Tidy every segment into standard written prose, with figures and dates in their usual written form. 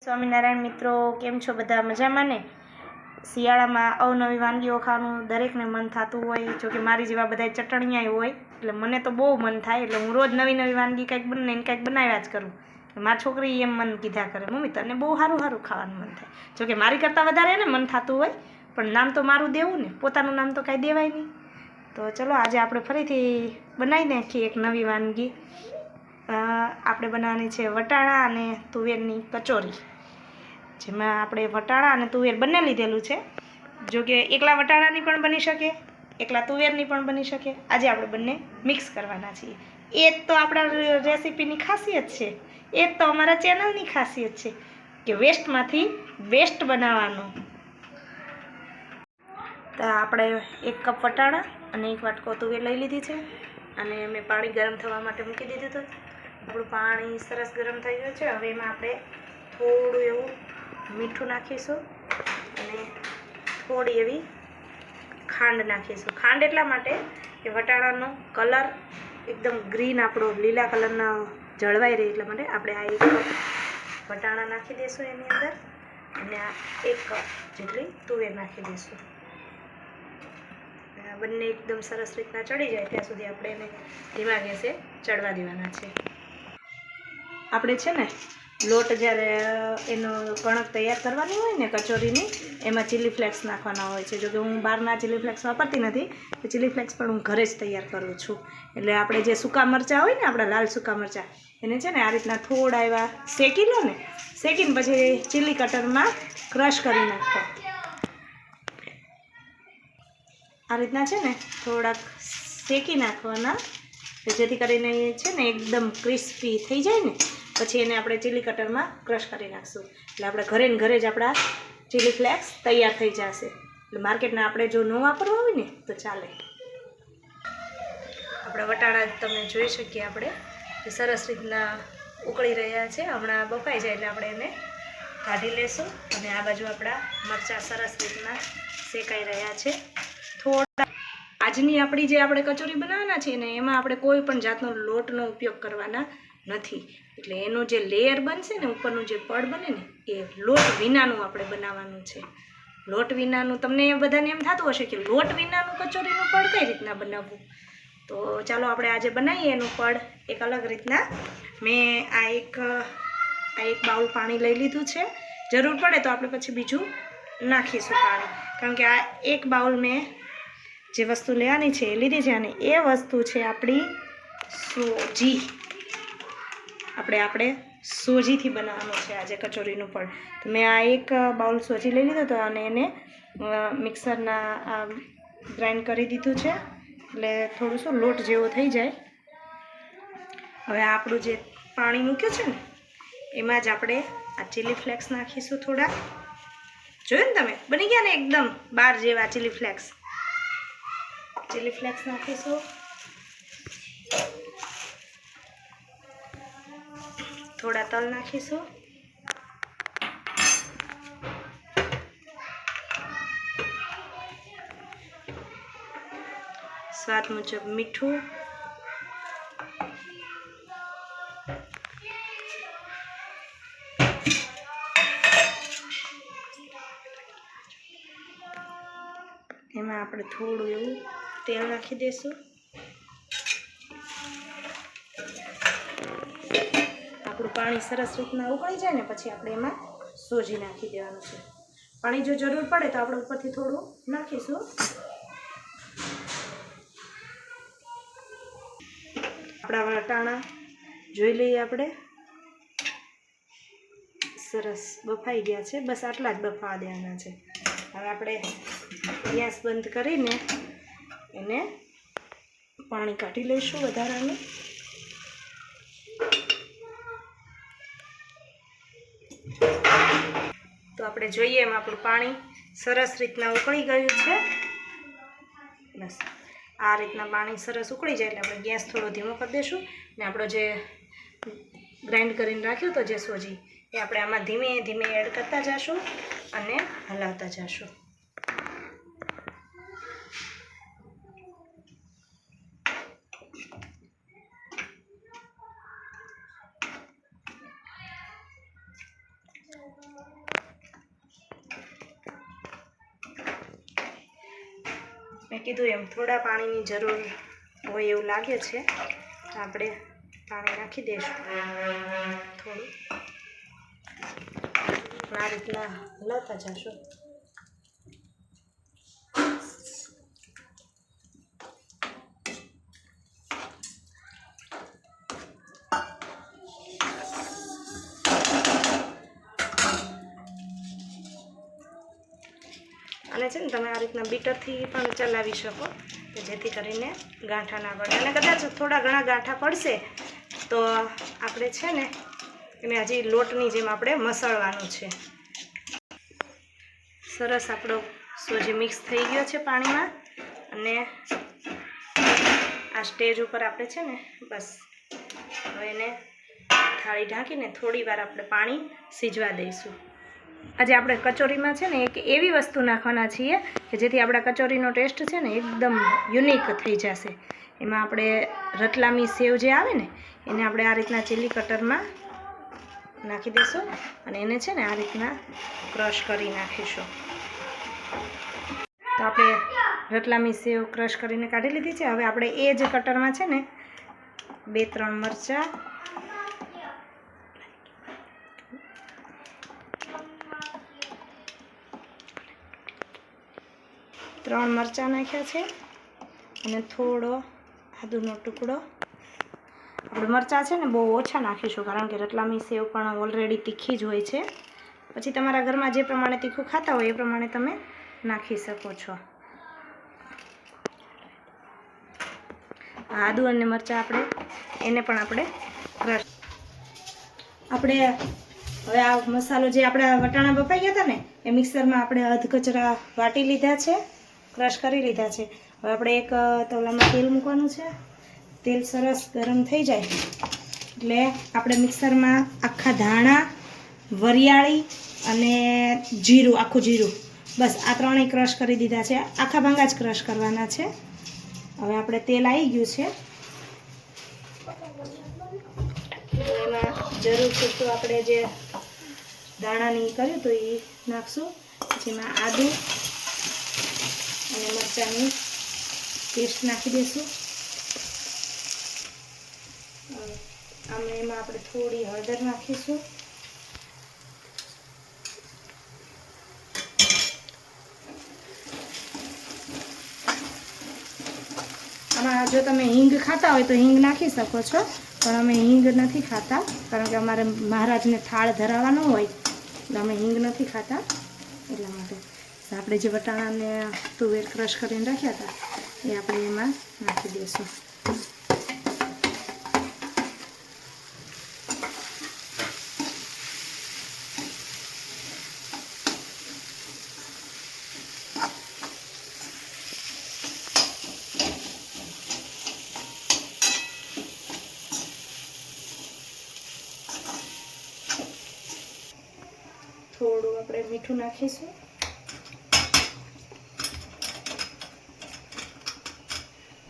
સ્વામિનારાયણ મિત્રો, કેમ છો બધા? મજામાં ને? શિયાળામાં અવનવી વાનગીઓ ખાવાનું દરેકને મન થતું હોય. જોકે મારી જેવા બધા ચટણીયા હોય એટલે મને તો બહુ મન થાય. એટલે હું રોજ નવી નવી વાનગી કંઈક બનાવ્યા જ કરું. મારી છોકરી એમ મન કીધા કરે, મમ્મી તને બહુ સારું સારું ખાવાનું મન થાય. જોકે મારી કરતાં વધારે એને મન થતું હોય, પણ નામ તો મારું દેવું ને, પોતાનું નામ તો કાંઈ દેવાય નહીં. તો ચલો આજે આપણે ફરીથી બનાવી નાખીએ એક નવી વાનગી. આપણે બનાવવાની છે વટાણા અને તુવેરની કચોરી, જેમાં આપણે વટાણા અને તુવેર બંને લીધેલું છે. જો કે એકલા વટાણાની પણ બની શકે, એકલા તુવેરની પણ બની શકે. આજે આપણે બંને મિક્સ કરવાના છીએ. એ જ તો આપણા રેસીપીની ખાસિયત છે, એ જ તો અમારા ચેનલની ખાસિયત છે કે વેસ્ટમાંથી બેસ્ટ બનાવવાનું. તો આપણે 1 કપ વટાણા અને 1 વાટકો તુવેર લઈ લીધી છે અને મેં પાણી ગરમ થવા માટે મૂકી દીધું હતું. આપણું પાણી સરસ ગરમ થઈ ગયું છે. હવે એમાં આપણે થોડું એવું મીઠું નાખીશું અને થોડી એવી ખાંડ નાખીશું. ખાંડ એટલા માટે કે વટાણાનો કલર એકદમ ગ્રીન, આપણો લીલા કલરના જળવાઈ રહે, એટલા માટે આપણે આ 1 કપ વટાણા નાખી દઈશું એની અંદર અને આ 1 કપ જેટલી તુવેર નાખી દઈશું. બંને એકદમ સરસ રીતના ચડી જાય ત્યાં સુધી આપણે એને ધીમા ગેસે ચડવા દેવાના છે. આપણે છે ને લોટ જ્યારે એનો કણક તૈયાર કરવાની હોય ને કચોરીની, એમાં ચીલી ફ્લેક્સ નાખવાના હોય છે. જોકે હું બહારના ચીલી ફ્લેક્સ વાપરતી નથી, તો ચીલી ફ્લેક્સ પણ હું ઘરે જ તૈયાર કરું છું. એટલે આપણે જે સૂકા મરચાં હોય ને, આપણા લાલ સૂકા મરચાં, એને છે ને આ રીતના થોડા એવા શેકી લો ને, શેકીને પછી ચીલી કટરમાં ક્રશ કરી નાખો. આ રીતના છે ને થોડાક શેકી નાખવાના, જેથી કરીને એ છે ને એકદમ ક્રિસ્પી થઈ જાય ને, પછી એને આપણે ચીલી કટરમાં ક્રશ કરી નાખશું. એટલે આપણે ઘરે ને ઘરે જ આપણા ચીલી ફ્લેક્સ તૈયાર થઈ જશે. એટલે માર્કેટના આપણે જો ન વાપરવા હોય ને તો ચાલે. આપણા વટાણા તમે જોઈ શકીએ આપણે કે સરસ રીતના ઉકળી રહ્યા છે. હમણાં બફાઈ જાય એટલે આપણે એને કાઢી લેશું. અને આ બાજુ આપણા મરચાં સરસ રીતના શેકાઈ રહ્યા છે. થોડા આજની આપણી જે આપણે કચોરી બનાવવાના છે ને, એમાં આપણે કોઈ પણ જાતનો લોટનો ઉપયોગ કરવાના નથી. એટલે એનું જે લેયર બનશે ને, ઉપરનું જે પડ બને ને, એ લોટ વિનાનું આપણે બનાવવાનું છે. લોટ વિનાનું તમને બધાને એમ થતું હશે કે લોટ વિનાનું કચોરીનું પડ કઈ રીતના બનાવવું. તો ચાલો આપણે આજે બનાવીએ એનું પડ એક અલગ રીતના. મેં આ એક બાઉલ પાણી લઈ લીધું છે. જરૂર પડે તો આપણે પછી બીજું નાખીશું પાણી, કારણ કે આ 1 બાઉલ મેં જે વસ્તુ લેવાની છે એ લીધી છે. અને એ વસ્તુ છે આપણી સોજી. આપણે સોજીથી બનાવવાનું છે આજે કચોરીનું પડ. તો મેં આ 1 બાઉલ સોજી લઈ લીધો હતો અને એને મિક્સરના ગ્રાઇન્ડ કરી દીધું છે. એટલે થોડું શું લોટ જેવો થઈ જાય. હવે આપણું જે પાણી મૂક્યું છે ને, એમાં જ આપણે આ ચીલી ફ્લેક્સ નાખીશું. થોડા જોયું ને તમે, બની ગયા ને એકદમ બાર જેવા ચીલી ફ્લેક્સ. ચીલી ફ્લેક્સ નાખીશું. થોડા તલ નાખીશું. સ્વાદ મુજબ મીઠું. એમાં આપણે થોડું એવું તેલ નાખી દઈશું. આપણું પાણી સરસ રીતના ઉકળી જાય ને, પછી આપણે એમાં સોજી નાખી દેવાનું છે. પાણી જો જરૂર પડે તો આપણે ઉપરથી થોડું નાખીશું. આપણા વટાણા જોઈ લઈએ આપણે, સરસ બફાઈ ગયા છે. બસ આટલા જ બફાવા દેવાના છે. હવે આપણે ગેસ બંધ કરીને એને પાણી કાઢી લઈશું વધારાનું. તો આપણે જોઈએ એમ આપણું પાણી સરસ રીતના ઉકળી ગયું છે. બસ આ રીતના પાણી સરસ ઉકળી જાય એટલે આપણે ગેસ થોડો ધીમો કરી દઈશું. ને આપણો જે ગ્રાઇન્ડ કરીને રાખ્યું તો જે સોજી, એ આપણે આમાં ધીમે ધીમે એડ કરતા જઈશું અને હલાવતા જઈશું. મેં કીધું એમ થોડા પાણીની જરૂર હોય એવું લાગે છે, આપણે પાણી નાખી દઈશું થોડું, આ રીતના હલાવતા જશું. અને છે ને તમે આ રીતના બીટરથી પણ ચલાવી શકો કે જેથી કરીને ગાંઠા ના પડે. અને કદાચ થોડા ઘણા ગાંઠા પડશે તો આપણે છે ને એને હજી લોટની જેમ આપણે મસળવાનું છે. સરસ આપણો સોજી મિક્સ થઈ ગયો છે પાણીમાં. અને આ સ્ટેજ ઉપર આપણે છે ને બસ હવે એને થાળી ઢાંકીને થોડી વાર આપણે પાણી સીજવા દઈશું. આજે આપણે કચોરીમાં છે ને એક એવી વસ્તુ નાખવાના છીએ કે જેથી આપણા કચોરીનો ટેસ્ટ છે ને એકદમ યુનિક થઈ જશે. એમાં આપણે રતલામી સેવ જે આવે ને એને આપણે આ રીતના ચીલી કટરમાં નાખી દઈશું અને એને છે ને આ રીતના ક્રશ કરી નાખીશું. તો આપણે રતલામી સેવ ક્રશ કરીને કાઢી લીધી છે. હવે આપણે એ જ કટરમાં છે ને 2-3 મરચાં, નાખ્યા છે અને થોડો આદુનો ટુકડો. આપણે મરચાં છે ને બહુ ઓછા નાખીશું કારણ કે રતલામી સેવ પણ ઓલરેડી તીખી જ હોય છે. પછી તમારા ઘરમાં જે પ્રમાણે તીખું ખાતા હોય એ પ્રમાણે તમે નાખી શકો છો. આદુ અને મરચાં એને પણ આપણે ક્રશ. આપણે હવે આ મસાલો જે આપણા વટાણા બફાઈ ગયા હતા ને એ મિક્સરમાં આપણે અધકચરા વાટી લીધા છે, ક્રશ કરી લીધા છે. હવે આપણે એક તવલામાં તેલ મૂકવાનું છે. તેલ સરસ ગરમ થઈ જાય એટલે આપણે મિક્સરમાં આખા ધાણા, વરિયાળી અને જીરું, આખું જીરું, બસ આ ત્રણેય ક્રશ કરી દીધા છે. આખા ભાંગા જ ક્રશ કરવાના છે. હવે આપણે તેલ આવી ગયું છે, એમાં જરૂર પૂરતું આપણે જે દાણાની કર્યું તો એ નાખશું. પછી એમાં આદુ અને મરચાંની પેસ્ટ નાખી દઈશું. એમાં આપણે થોડી હળદર નાખીશું. આમાં જો તમે હિંગ ખાતા હોય તો હિંગ નાખી શકો છો, પણ અમે હિંગ નથી ખાતા કારણ કે અમારે મહારાજને થાળ ધરાવવાનો હોય એટલે અમે હિંગ નથી ખાતા. એટલા માટે આપણે જે વટાણાને તુવેર ક્રશ કરીને રાખ્યા હતા એ આપણે એમાં નાખી દઈશું. થોડું આપણે મીઠું નાખીશું.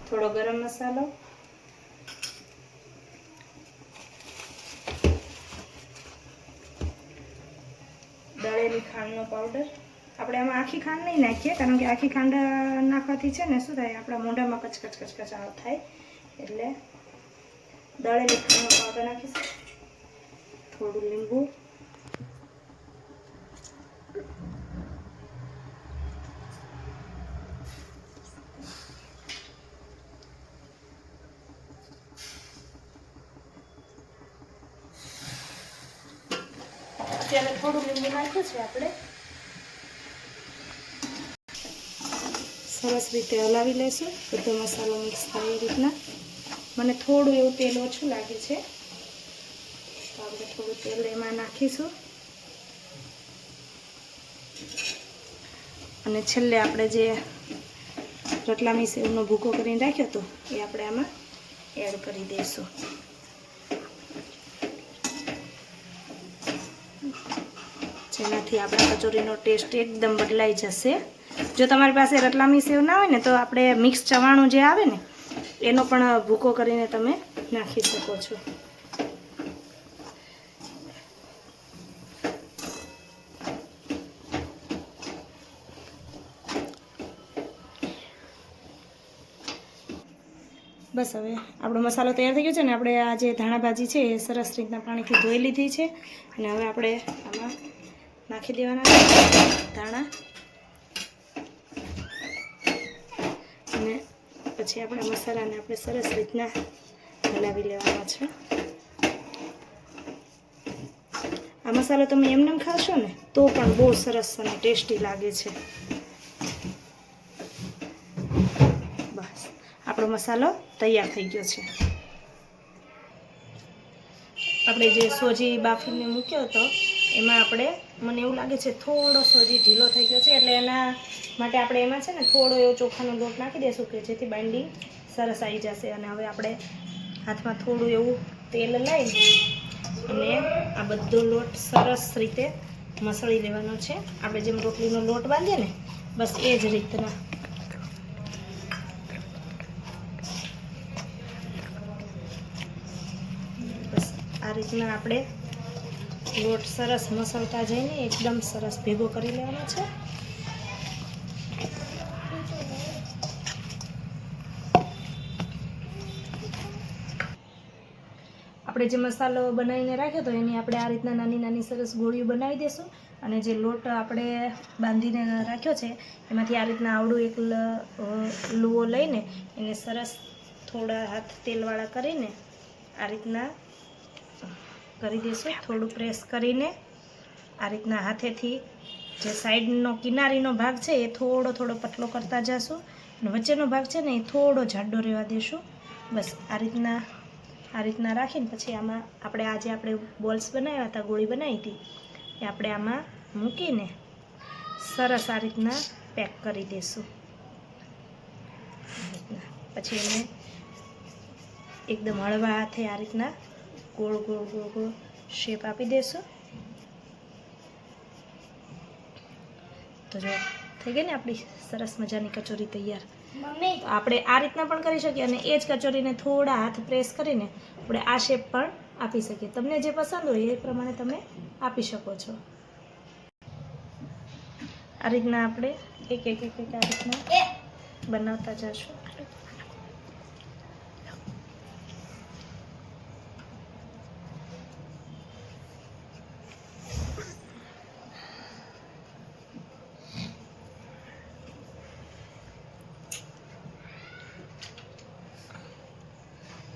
થોડો ગરમ મસાલો, દળેલી ખાંડનો પાવડર. આપણે આમાં આખી ખાંડ નહીં નાખીએ કારણ કે આખી ખાંડ નાખવાથી છે ને શું થાય, આપણા મોઢામાં કચકચાવ થાય. એટલે દળેલી ખાંડનો પાવડર નાખીશું. થોડું લીંબુ, અત્યારે થોડું લીંબુ નાખ્યું છે. આપણે સરસ રીતે હલાવી લઈશું, બધો મસાલો મિક્સ થાય એ રીતના. મને થોડું એવું તેલ ઓછું લાગે છે તો આપણે થોડું તેલ એમાં નાખીશું. અને છેલ્લે આપણે જે રતલામી સેવનો ભૂકો કરીને રાખ્યો હતો એ આપણે આમાં એડ કરી દઈશું. જેનાથી આપણા કચોરીનો ટેસ્ટ એકદમ બદલાઈ જશે. જો તમારી પાસે રતલામી સેવ ના હોય ને તો આપણે મિક્સ ચવાણું જે આવે ને એનો પણ ભૂકો કરીને તમે નાખી શકો છો. બસ હવે આપણો મસાલો તૈયાર થઈ ગયો છે ને આપણે આ જે ધાણા ભાજી છે એ સરસ રીતના પાણીથી ધોઈ લીધી છે અને હવે આપણે આમાં નાખી દેવાના છે ધાણા અને પછી આપણા મસાલાને આપણે સરસ રીતના હલાવી લેવાના છે. આ મસાલો તમે એમને ખાશો ને તો પણ બહુ સરસ અને ટેસ્ટી લાગે છે. બસ આપણો મસાલો તૈયાર થઈ ગયો છે. આપણે જે સોજી બાફીને મૂક્યો હતો એમાં આપણે મને એવું લાગે છે થોડો સોજી ઢીલો થઈ ગયો છે એટલે એના માટે આપણે એમાં છે ને થોડો એવો ચોખાનો લોટ નાખી દઈશું કે જેથી બાઇન્ડિંગ સરસ આવી જશે. અને હવે આપણે હાથમાં થોડું એવું તેલ લઈ અને આ બધો લોટ સરસ રીતે મસળી લેવાનો છે. આપણે જેમ રોટલીનો લોટ બાંધીએ ને બસ એ જ રીતના બસ આ રીતના આપણે લોટ સરસ મસળતા જઈને એકદમ સરસ ભેગો કરી લેવાનો છે. આપણે જે મસાલો બનાવીને રાખ્યો તો એની આપણે આ રીતના નાની નાની સરસ ગોળીઓ બનાવી દઈશું અને જે લોટ આપણે બાંધીને રાખ્યો છે એમાંથી આ રીતના આવડું એક લુઓ લઈને એને સરસ થોડા હાથ તેલવાળા કરીને આ રીતના કરી દઈશું. થોડું પ્રેસ કરીને આ રીતના હાથેથી જે સાઈડનો કિનારીનો ભાગ છે એ થોડો થોડો પતલો કરતા જશું અને વચ્ચેનો ભાગ છે ને એ થોડો જાડો રહેવા દઈશું. બસ આ રીતના રાખીને પછી આમાં આપણે બોલ્સ બનાવ્યા હતા, ગોળી બનાવી હતી એ આપણે આમાં મૂકીને સરસ આ રીતના પેક કરી દઈશું. પછી એને એકદમ હળવા હાથે આ રીતના ગોળ ગોળ ગોળ ગોળ શેપ આપી દઈશું. તો જો થઈ ગઈ ને આપણી સરસ મજાની કચોરી તૈયાર. તો આપણે આ રીતના પણ કરી શકીએ અને એ જ કચોરીને થોડા હાથ પ્રેસ કરીને આપણે આ શેપ પણ આપી શકીએ. તમને જે પસંદ હોય એ પ્રમાણે તમે આપી શકો છો. આ રીતના આપણે એક આ રીતના બનાવતા જશું.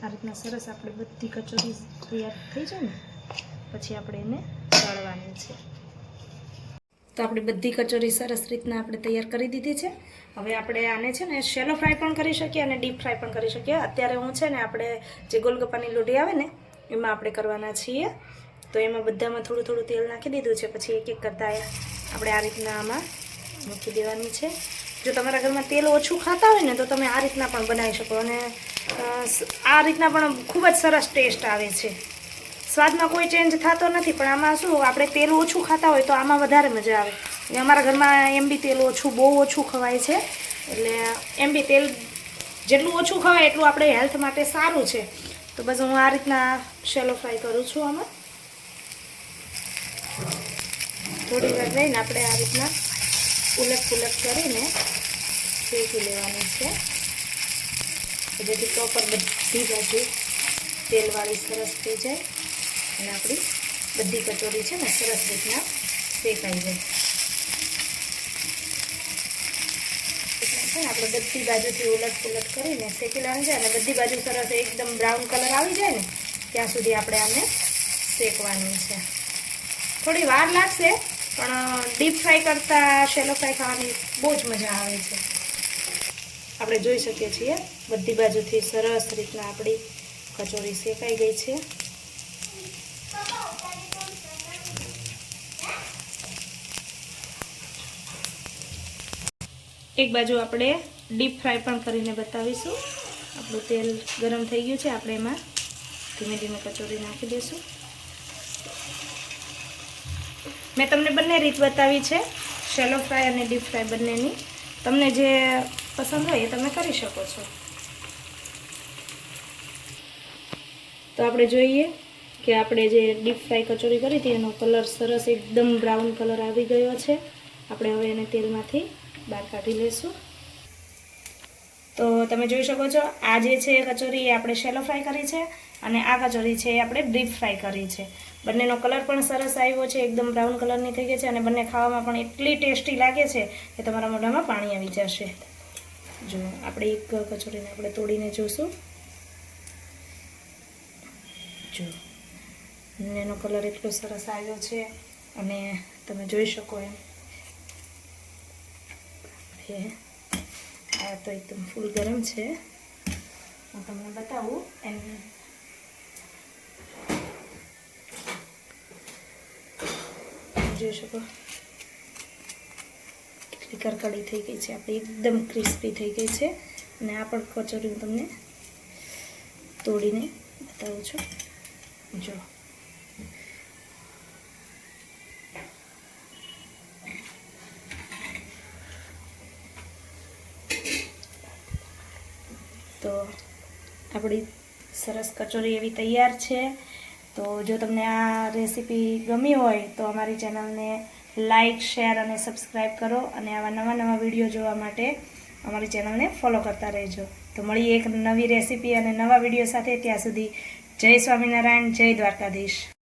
આ રીતના સરસ આપણે બધી કચોરી તૈયાર થઈ જાય ને પછી આપણે એને તળવાની છે. તો આપણે બધી કચોરી સરસ રીતના આપણે તૈયાર કરી દીધી છે. હવે આપણે આને છે ને શેલો ફ્રાય પણ કરી શકીએ અને ડીપ ફ્રાય પણ કરી શકીએ. અત્યારે હું છે ને આપણે જે ગોલગપ્પાની લોઢી આવે ને એમાં આપણે કરવાના છીએ. તો એમાં બધામાં થોડું થોડું તેલ નાખી દીધું છે. પછી એક એક કરતા આપણે આ રીતના આમાં મૂકી દેવાની છે. જો તમારા ઘરમાં તેલ ઓછું ખાતા હોય ને તો તમે આ રીતના પણ બનાવી શકો અને આ રીતના પણ ખૂબ જ સરસ ટેસ્ટ આવે છે. સ્વાદમાં કોઈ ચેન્જ થતો નથી પણ આમાં શું આપણે તેલ ઓછું ખાતા હોય તો આમાં વધારે મજા આવે. અમારા ઘરમાં એમ બી તેલ બહુ ઓછું ખવાય છે એટલે એમ બી તેલ જેટલું ઓછું ખવાય એટલું આપણે હેલ્થ માટે સારું છે. તો બસ હું આ રીતના શેલો ફ્રાય કરું છું. આમાં થોડી વાર રહીને આપણે આ રીતના ઉલટ પુલટ કરીને શેકી લેવાની છે જેથી પ્રોપર બધી બાજુ તેલવાળી સરસ થઈ જાય અને આપણી બધી કચોરી છે ને સરસ રીતના શેકાઈ જાય. એટલે આપણે બધી બાજુથી ઉલટ પુલટ કરીને શેકી લેવાની છે અને બધી બાજુ સરસ એકદમ બ્રાઉન કલર આવી જાય ને ત્યાં સુધી આપણે આને શેકવાની છે. થોડી વાર લાગશે પણ ડીપ ફ્રાય કરતાં શેલો ફ્રાય ખાવાની બહુ જ મજા આવે છે. આપણે જોઈ શકીએ છીએ બધી બાજુથી સરસ રીતના આપણી કચોરી શેકાઈ ગઈ છે. એક બાજુ આપણે ડીપ ફ્રાય પણ કરીને બતાવીશું. આપણું તેલ ગરમ થઈ ગયું છે. આપણે એમાં ધીમે ધીમે કચોરી નાખી દઈશું. મેં તમને બંને રીત બતાવી છે, શેલો ફ્રાય અને ડીપ ફ્રાય બંનેની. તમને જે પસંદ હોય એ તમે કરી શકો છો. તો આપણે જોઈએ કે આપણે જે ડીપ ફ્રાય કચોરી કરી હતી એનો કલર સરસ એકદમ બ્રાઉન કલર આવી ગયો છે. આપણે હવે એને તેલમાંથી બહાર કાઢી લઈશું. તો તમે જોઈ શકો છો આ જે છે કચોરી એ આપણે શેલો ફ્રાય કરી છે અને આ કચોરી છે એ આપણે ડીપ ફ્રાય કરી છે. બંનેનો કલર પણ સરસ આવ્યો છે, એકદમ બ્રાઉન કલરની થઈ ગઈ છે અને બંને ખાવામાં પણ એટલી ટેસ્ટી લાગે છે કે તમારા મોઢામાં પાણી આવી જશે. જો આપણે એક કચોરીને આપણે તોડીને જોઈશું. જો બંનેનો કલર એટલો સરસ આવ્યો છે અને તમે જોઈ શકો એમ આ તો એકદમ ફૂલ ગરમ છે. હું તમને બતાવું એમ જોઈ શકો કેટલી કરકડી થઈ ગઈ છે, આપણી એકદમ ક્રિસ્પી થઈ ગઈ છે. અને આ પણ કચોરી હું તમને તોડીને બતાવું છું. જો તો આપણી સરસ કચોરી એવી તૈયાર છે. તો જો તમને આ રેસીપી ગમી હોય તો અમારી ચેનલને લાઈક, શેર અને સબસ્ક્રાઈબ કરો અને આવા નવા વિડીયો જોવા માટે અમારી ચેનલને ફોલો કરતા રહેજો. તો મળીએ એક નવી રેસીપી અને નવા વિડીયો સાથે. ત્યાં સુધી જય સ્વામિનારાયણ, જય દ્વારકાધીશ.